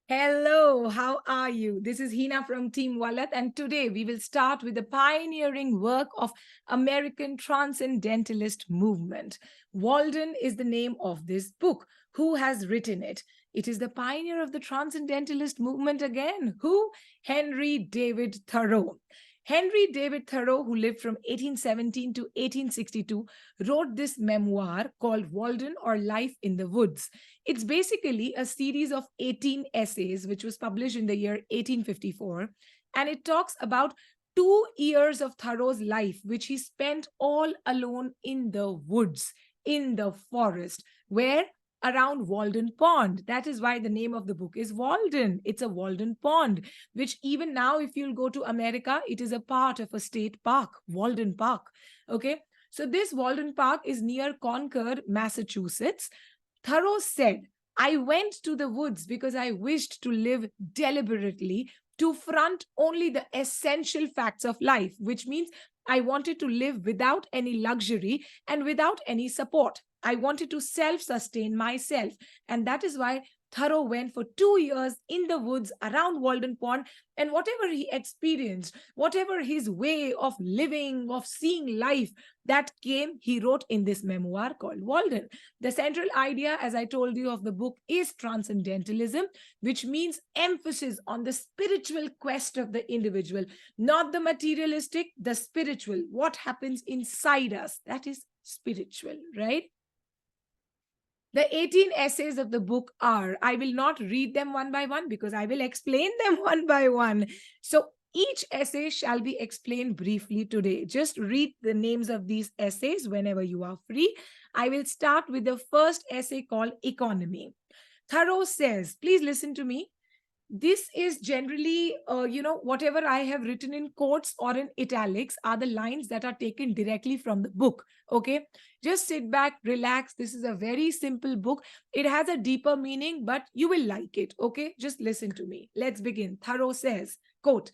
Hello, how are you? This is Hina from Team Vallath, and today we will start with the pioneering work of American Transcendentalist movement. Walden is the name of this book. Who has written it? It is the pioneer of the Transcendentalist movement again. Who? Henry David Thoreau. Henry David Thoreau, who lived from 1817 to 1862, wrote this memoir called Walden or Life in the Woods. It's basically a series of 18 essays, which was published in the year 1854. And it talks about 2 years of Thoreau's life, which he spent all alone in the woods, in the forest, where around Walden Pond. That is why the name of the book is Walden. It's a Walden Pond, which even now, if you'll go to America, it is a part of a state park, Walden Park. Okay. So this Walden Park is near Concord, Massachusetts. Thoreau said, I went to the woods because I wished to live deliberately, to front only the essential facts of life, which means I wanted to live without any luxury and without any support. I wanted to self sustain myself. And that is why Thoreau went for 2 years in the woods around Walden Pond. And whatever he experienced, whatever his way of living, of seeing life, that came, he wrote in this memoir called Walden. The central idea, as I told you, of the book is transcendentalism, which means emphasis on the spiritual quest of the individual, not the materialistic, the spiritual, what happens inside us. That is spiritual, right? The 18 essays of the book are, I will not read them one by one because I will explain them one by one. So each essay shall be explained briefly today. Just read the names of these essays whenever you are free. I will start with the first essay called Economy. Thoreau says, please listen to me. This is generally, whatever I have written in quotes or in italics are the lines that are taken directly from the book. Okay. Just sit back, relax. This is a very simple book. It has a deeper meaning, but you will like it. Okay. Just listen to me. Let's begin. Thoreau says, quote,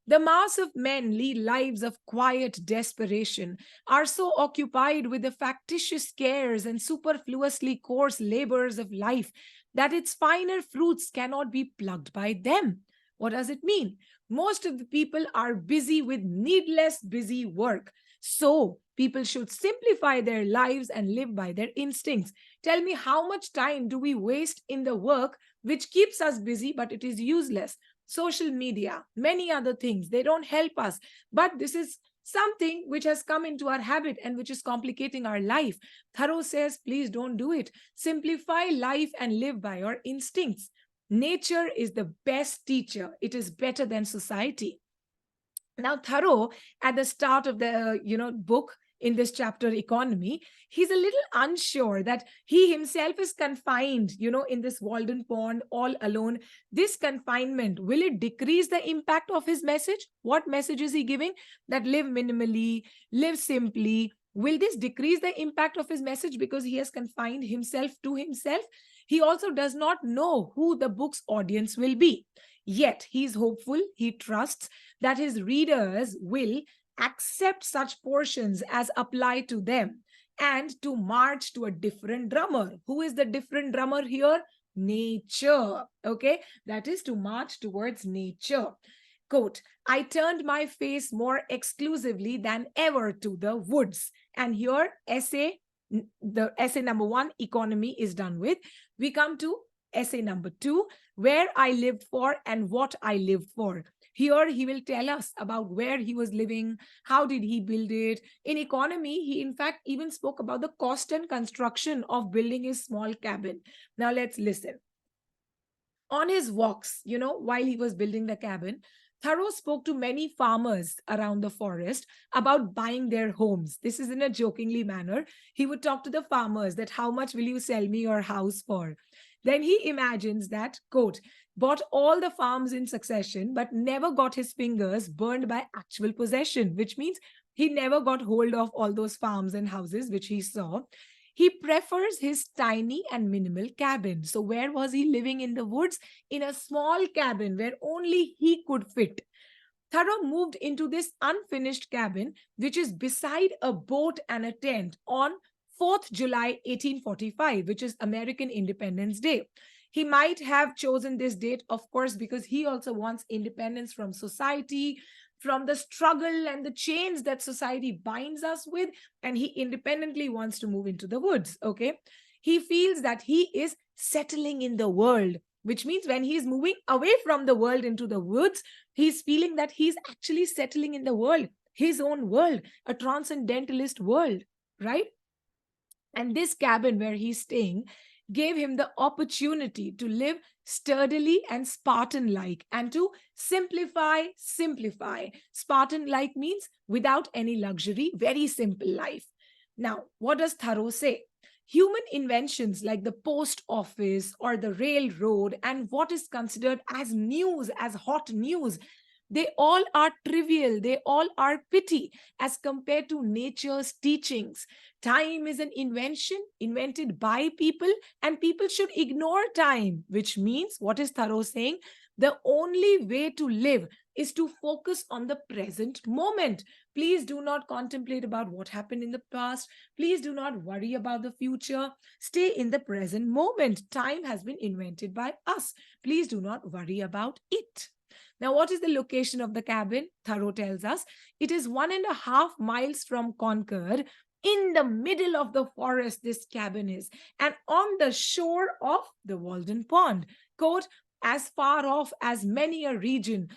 the mass of men lead lives of quiet desperation, are so occupied with the factitious cares and superfluously coarse labors of life that its finer fruits cannot be plucked by them. What does it mean? Most of the people are busy with needless busy work. So, people should simplify their lives and live by their instincts. Tell me, how much time do we waste in the work which keeps us busy but it is useless? Social media, many other things, they don't help us. But this is something which has come into our habit and which is complicating our life. Thoreau says, please don't do it. Simplify life and live by your instincts. Nature is the best teacher. It is better than society. Now, Thoreau, at the start of the book, in this chapter Economy, he's a little unsure that he himself is confined in this Walden Pond all alone. This confinement, will it decrease the impact of his message? What message is he giving? That live minimally, live simply. Will this decrease the impact of his message because he has confined himself to himself? He also does not know who the book's audience will be. Yet he is hopeful, he trusts that his readers will accept such portions as apply to them and to march to a different drummer. Who is the different drummer here? Nature. Okay, that is to march towards nature. Quote, I turned my face more exclusively than ever to the woods. And here, the essay number 1, Economy, is done with. We come to essay number 2, Where I Lived For and What I Lived For. Here he will tell us about where he was living, how did he build it. In Economy, he in fact even spoke about the cost and construction of building his small cabin. Now let's listen. On his walks, while he was building the cabin, Thoreau spoke to many farmers around the forest about buying their homes. This is in a jokingly manner. He would talk to the farmers that how much will you sell me your house for? Then he imagines that, quote, bought all the farms in succession, but never got his fingers burned by actual possession, which means he never got hold of all those farms and houses which he saw. He prefers his tiny and minimal cabin. So, where was he living in the woods? In a small cabin where only he could fit. Thoreau moved into this unfinished cabin, which is beside a boat and a tent, on 4th July 1845, which is American Independence Day. He might have chosen this date, of course, because he also wants independence from society, from the struggle and the chains that society binds us with, and he independently wants to move into the woods. Okay. He feels that he is settling in the world, which means when he's moving away from the world into the woods, he's feeling that he's actually settling in the world, his own world, a transcendentalist world, right? And this cabin where he's staying gave him the opportunity to live sturdily and Spartan like, and to simplify, simplify. Spartan like means without any luxury, very simple life. Now, what does Thoreau say? Human inventions like the post office or the railroad and what is considered as news, as hot news, they all are trivial, they all are petty as compared to nature's teachings. Time is an invention invented by people, and people should ignore time, which means, what is Thoreau saying? The only way to live is to focus on the present moment. Please do not contemplate about what happened in the past. Please do not worry about the future. Stay in the present moment. Time has been invented by us. Please do not worry about it. Now, what is the location of the cabin? Thoreau tells us it is 1.5 miles from Concord. In the middle of the forest, this cabin is, and on the shore of the Walden Pond. Quote, as far off as many a region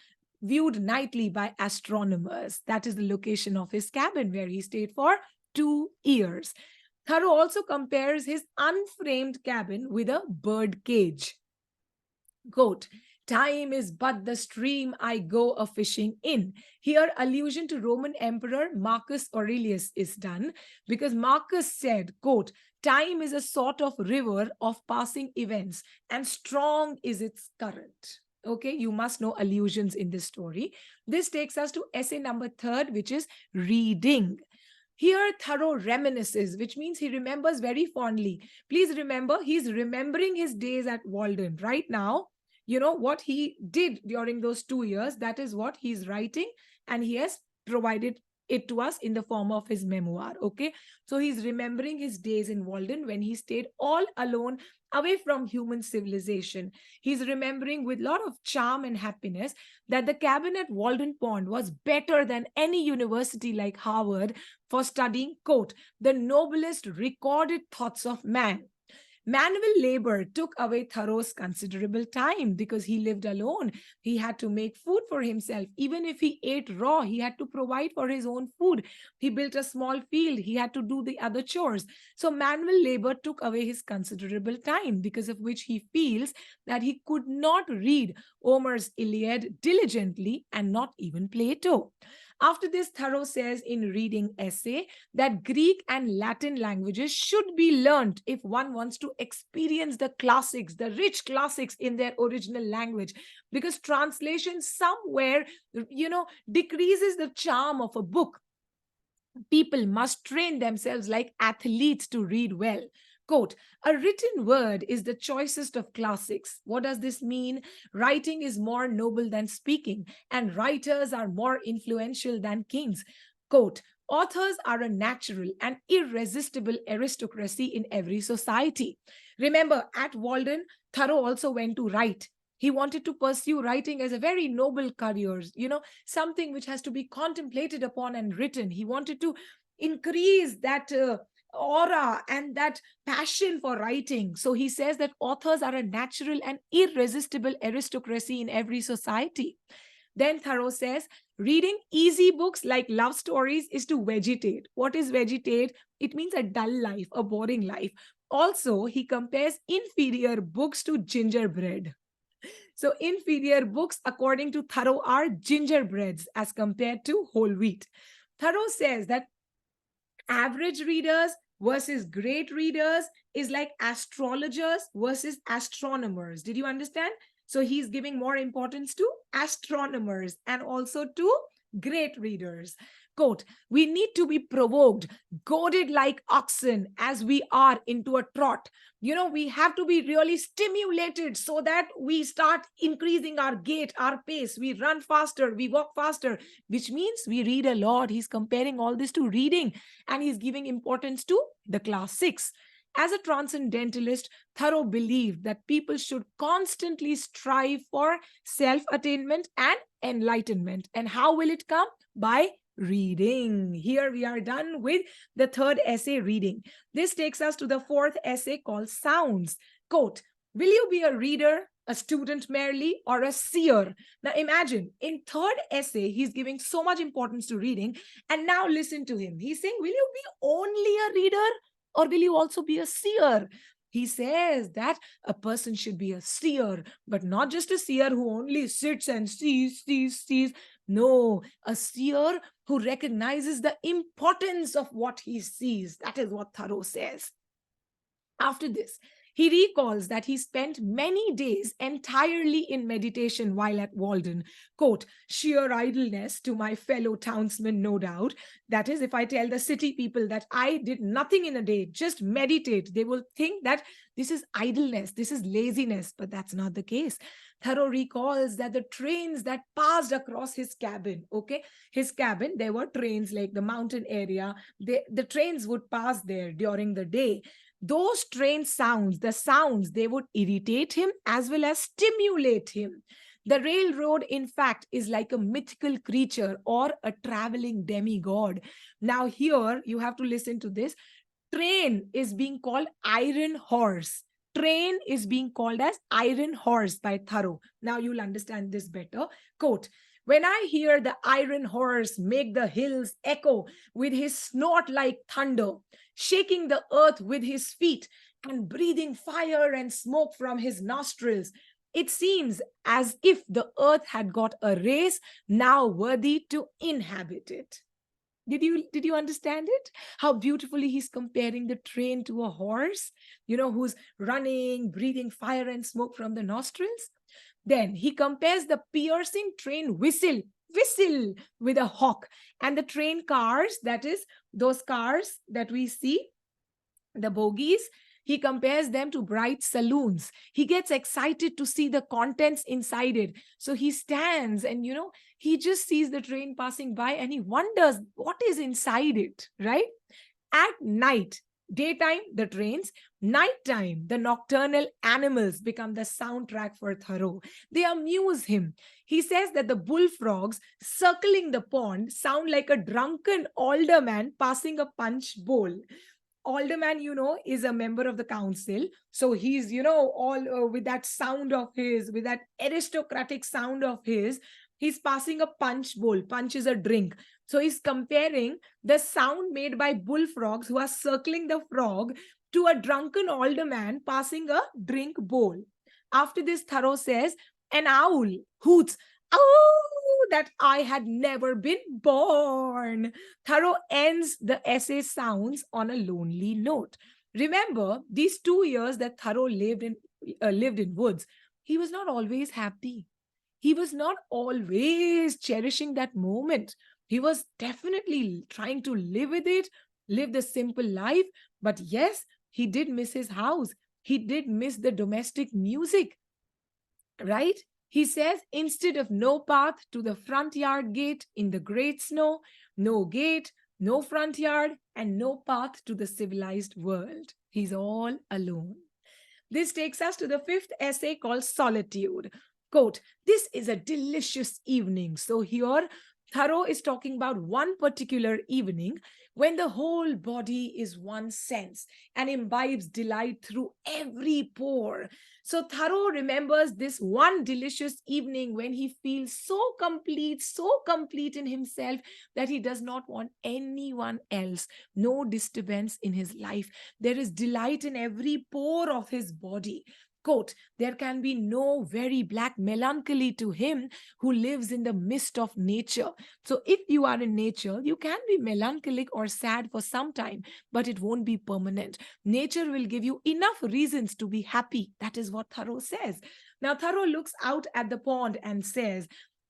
viewed nightly by astronomers. That is the location of his cabin where he stayed for 2 years. Thoreau also compares his unframed cabin with a bird cage. Quote, time is but the stream I go a fishing in. Here, allusion to Roman Emperor Marcus Aurelius is done because Marcus said, quote, time is a sort of river of passing events and strong is its current. Okay, you must know allusions in this story. This takes us to essay number 3, which is reading. Here, Thoreau reminisces, which means he remembers very fondly. Please remember, he's remembering his days at Walden right now. You know what he did during those 2 years, that is what he's writing, and he has provided it to us in the form of his memoir. Okay, so he's remembering his days in Walden when he stayed all alone away from human civilization. He's remembering with a lot of charm and happiness that the cabin at Walden Pond was better than any university like Harvard for studying, quote, the noblest recorded thoughts of man. Manual labor took away Thoreau's considerable time because he lived alone. He had to make food for himself. Even if he ate raw, he had to provide for his own food. He built a small field. He had to do the other chores. So manual labor took away his considerable time, because of which he feels that he could not read Homer's Iliad diligently and not even Plato. After this, Thoreau says in reading essay that Greek and Latin languages should be learned if one wants to experience the classics, the rich classics in their original language, because translation somewhere, decreases the charm of a book. People must train themselves like athletes to read well. Quote, a written word is the choicest of classics. What does this mean? Writing is more noble than speaking, and writers are more influential than kings. Quote, authors are a natural and irresistible aristocracy in every society. Remember, at Walden, Thoreau also went to write. He wanted to pursue writing as a very noble career, something which has to be contemplated upon and written. He wanted to increase that aura and that passion for writing. So he says that authors are a natural and irresistible aristocracy in every society. Then Thoreau says, reading easy books like love stories is to vegetate. What is vegetate? It means a dull life, a boring life. Also, he compares inferior books to gingerbread. So, inferior books, according to Thoreau, are gingerbreads as compared to whole wheat. Thoreau says that average readers versus great readers is like astrologers versus astronomers. Did you understand? So he's giving more importance to astronomers and also to great readers. Quote, we need to be provoked, goaded like oxen as we are into a trot. We have to be really stimulated so that we start increasing our gait, our pace. We run faster, we walk faster, which means we read a lot. He's comparing all this to reading, and he's giving importance to the class 6. As a transcendentalist, Thoreau believed that people should constantly strive for self attainment and enlightenment. And how will it come? By reading. Here we are done with the third essay, reading. This takes us to the fourth essay called Sounds. Quote, will you be a reader, a student merely, or a seer? Now imagine, in third essay, he's giving so much importance to reading. And now listen to him. He's saying, will you be only a reader or will you also be a seer? He says that a person should be a seer, but not just a seer who only sits and sees. No, a seer who recognizes the importance of what he sees. That is what Thoreau says. After this, he recalls that he spent many days entirely in meditation while at Walden. Quote, sheer idleness to my fellow townsmen, no doubt. That is, if I tell the city people that I did nothing in a day, just meditate, they will think that this is idleness, this is laziness, but that's not the case. Thoreau recalls that the trains that passed across his cabin, okay, his cabin, there were trains like the mountain area, the trains would pass there during the day. Those train sounds, the sounds, they would irritate him as well as stimulate him. The railroad, in fact, is like a mythical creature or a traveling demigod. Now, here you have to listen to this. Train is being called iron horse. Train is being called as iron horse by Thoreau. Now you'll understand this better. Quote, when I hear the iron horse make the hills echo with his snort like thunder, shaking the earth with his feet and breathing fire and smoke from his nostrils, it seems as if the earth had got a race now worthy to inhabit it. Did you understand it? How beautifully he's comparing the train to a horse, who's running, breathing fire and smoke from the nostrils. Then he compares the piercing train whistle with a hawk, and the train cars, that is those cars that we see, the bogies, he compares them to bright saloons. He gets excited to see the contents inside it. So he stands and, he just sees the train passing by and he wonders what is inside it, right? At night, daytime, the trains, nighttime, the nocturnal animals become the soundtrack for Thoreau. They amuse him. He says that the bullfrogs circling the pond sound like a drunken alderman passing a punch bowl. Alderman, is a member of the council. So he's, all with that sound of his, with that aristocratic sound of his, he's passing a punch bowl. Punch is a drink. So he's comparing the sound made by bullfrogs who are circling the frog to a drunken alderman passing a drink bowl. After this, Thoreau says, an owl hoots, "Oh, that I had never been born." Thoreau ends the essay Sounds on a lonely note. Remember, these 2 years that Thoreau lived in woods, he was not always happy. He was not always cherishing that moment. He was definitely trying to live with it, live the simple life. But yes, he did miss his house. He did miss the domestic music, right? He says, instead of no path to the front yard gate in the great snow, no gate, no front yard, and no path to the civilized world. He's all alone. This takes us to the fifth essay called Solitude. Quote, this is a delicious evening. So here, Thoreau is talking about one particular evening when the whole body is one sense and imbibes delight through every pore. So Thoreau remembers this one delicious evening when he feels so complete in himself that he does not want anyone else, no disturbance in his life. There is delight in every pore of his body. Quote, there can be no very black melancholy to him who lives in the midst of nature. So if you are in nature, you can be melancholic or sad for some time, but it won't be permanent. Nature will give you enough reasons to be happy. That is what Thoreau says. Now, Thoreau looks out at the pond and says,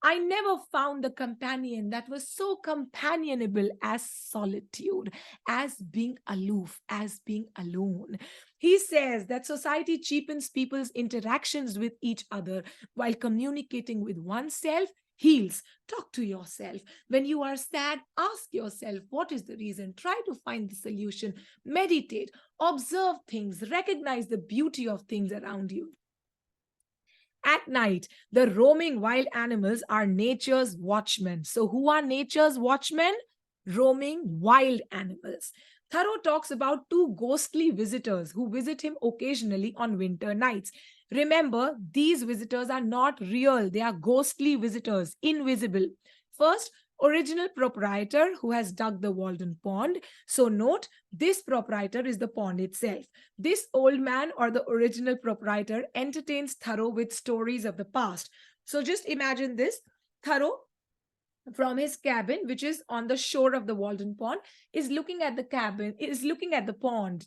I never found the companion that was so companionable as solitude, as being aloof, as being alone. He says that society cheapens people's interactions with each other while communicating with oneself heals. Talk to yourself. When you are sad, ask yourself, what is the reason? Try to find the solution. Meditate, observe things, recognize the beauty of things around you. At night, the roaming wild animals are nature's watchmen. So, who are nature's watchmen? Roaming wild animals. Thoreau talks about two ghostly visitors who visit him occasionally on winter nights. Remember, these visitors are not real, they are ghostly visitors, invisible. First, original proprietor who has dug the Walden pond. So, note this proprietor is the pond itself. This old man or the original proprietor entertains Thoreau with stories of the past. So just imagine this. Thoreau, from his cabin, which is on the shore of the Walden Pond, is looking at the cabin, is looking at the pond,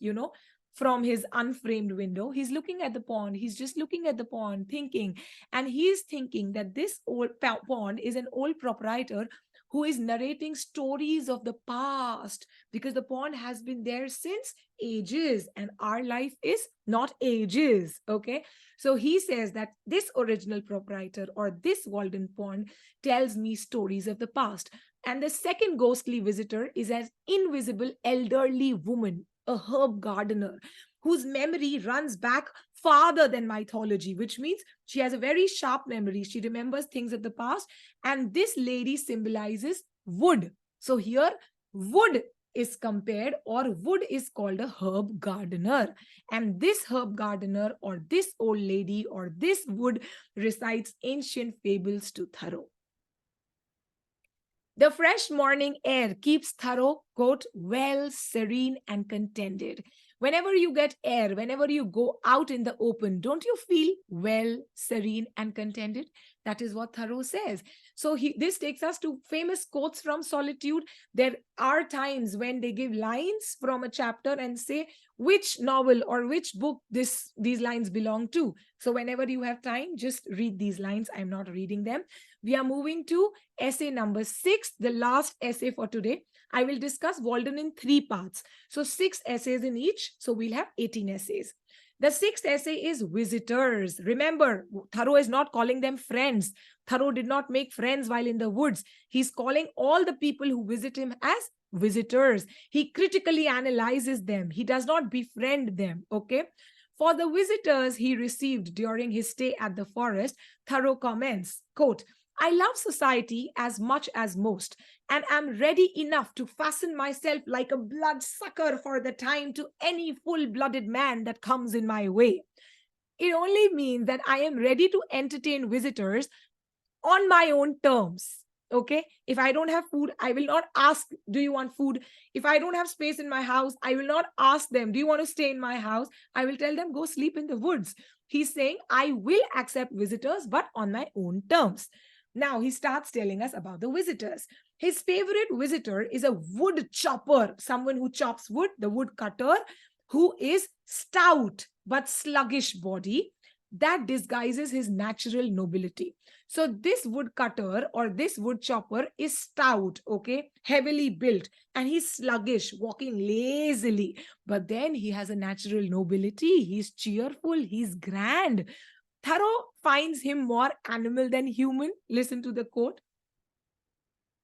from his unframed window. He's looking at the pond. He's just looking at the pond, thinking. And he is thinking that this old pond is an old proprietor who is narrating stories of the past, because the pond has been there since ages and our life is not ages. Okay. So he says that this original proprietor or this Walden Pond tells me stories of the past. And the second ghostly visitor is an invisible elderly woman, a herb gardener, whose memory runs back farther than mythology, which means she has a very sharp memory. She remembers things of the past. And this lady symbolizes wood. So here, wood is compared, or wood is called a herb gardener. And this herb gardener, or this old lady, or this wood recites ancient fables to Thoreau. The fresh morning air keeps Thoreau, quote, well, serene, and contented. Whenever you get air, whenever you go out in the open, don't you feel well, serene, and contented? That is what Thoreau says. So this takes us to famous quotes from Solitude. There are times when they give lines from a chapter and say which novel or which book these lines belong to. So whenever you have time, just read these lines. I'm not reading them. We are moving to essay number 6, the last essay for today. I will discuss Walden in 3 parts. So 6 essays in each. So we'll have 18 essays. The 6th essay is visitors. Remember, Thoreau is not calling them friends. Thoreau did not make friends while in the woods. He's calling all the people who visit him as visitors. He critically analyzes them. He does not befriend them. Okay. For the visitors he received during his stay at the forest, Thoreau comments, quote, I love society as much as most, and am ready enough to fasten myself like a bloodsucker for the time to any full-blooded man that comes in my way. It only means that I am ready to entertain visitors on my own terms. Okay. If I don't have food, I will not ask, do you want food? If I don't have space in my house, I will not ask them, do you want to stay in my house? I will tell them, go sleep in the woods. He's saying, I will accept visitors, but on my own terms. Now he starts telling us about the visitors. His favorite visitor is a wood chopper, someone who chops wood, the wood cutter, who is stout but sluggish body that disguises his natural nobility. So this woodcutter or this wood chopper is stout, okay, heavily built, and he's sluggish, walking lazily. But then he has a natural nobility. He's cheerful, he's grand. Thoreau finds him more animal than human. Listen to the quote.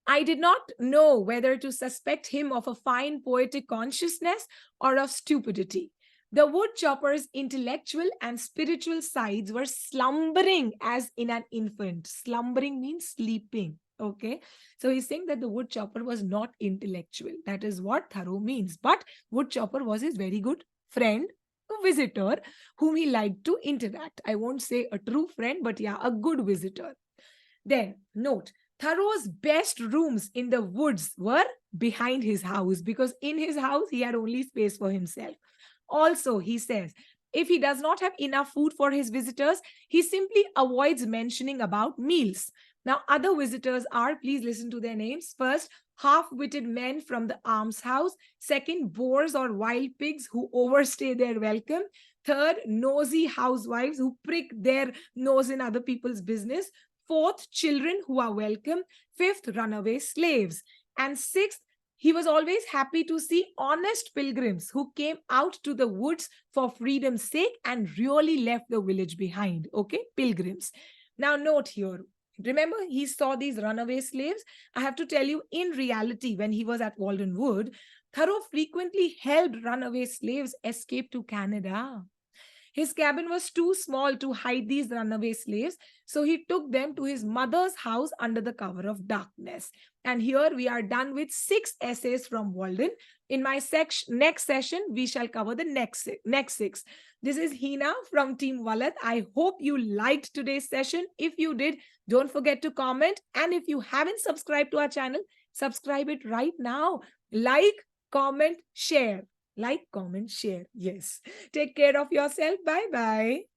I did not know whether to suspect him of a fine poetic consciousness or of stupidity. The woodchopper's intellectual and spiritual sides were slumbering as in an infant. Slumbering means sleeping. Okay. So he's saying that the woodchopper was not intellectual. That is what Thoreau means. But woodchopper was his very good friend, a visitor whom he liked to interact. I won't say a true friend, but yeah, a good visitor. Then note, Thoreau's best rooms in the woods were behind his house, because in his house he had only space for himself. Also, he says, if he does not have enough food for his visitors, he simply avoids mentioning about meals. Now, other visitors are, please listen to their names. First, half-witted men from the almshouse. Second, boars or wild pigs who overstay their welcome. Third, nosy housewives who prick their nose in other people's business. Fourth, children who are welcome. Fifth, runaway slaves. And sixth, he was always happy to see honest pilgrims who came out to the woods for freedom's sake and really left the village behind. Okay, pilgrims. Now note here, Remember, he saw these runaway slaves. I have to tell you, in reality, when he was at Walden Wood, Thoreau frequently helped runaway slaves escape to Canada. His cabin was too small to hide these runaway slaves, so he took them to his mother's house under the cover of darkness. And here we are done with 6 essays from Walden. In my next session, we shall cover the next 6. This is Hina from Team Vallath. I hope you liked today's session. If you did, don't forget to comment. And if you haven't subscribed to our channel, subscribe it right now. Like, comment, share. Like, comment, share. Yes. Take care of yourself. Bye bye.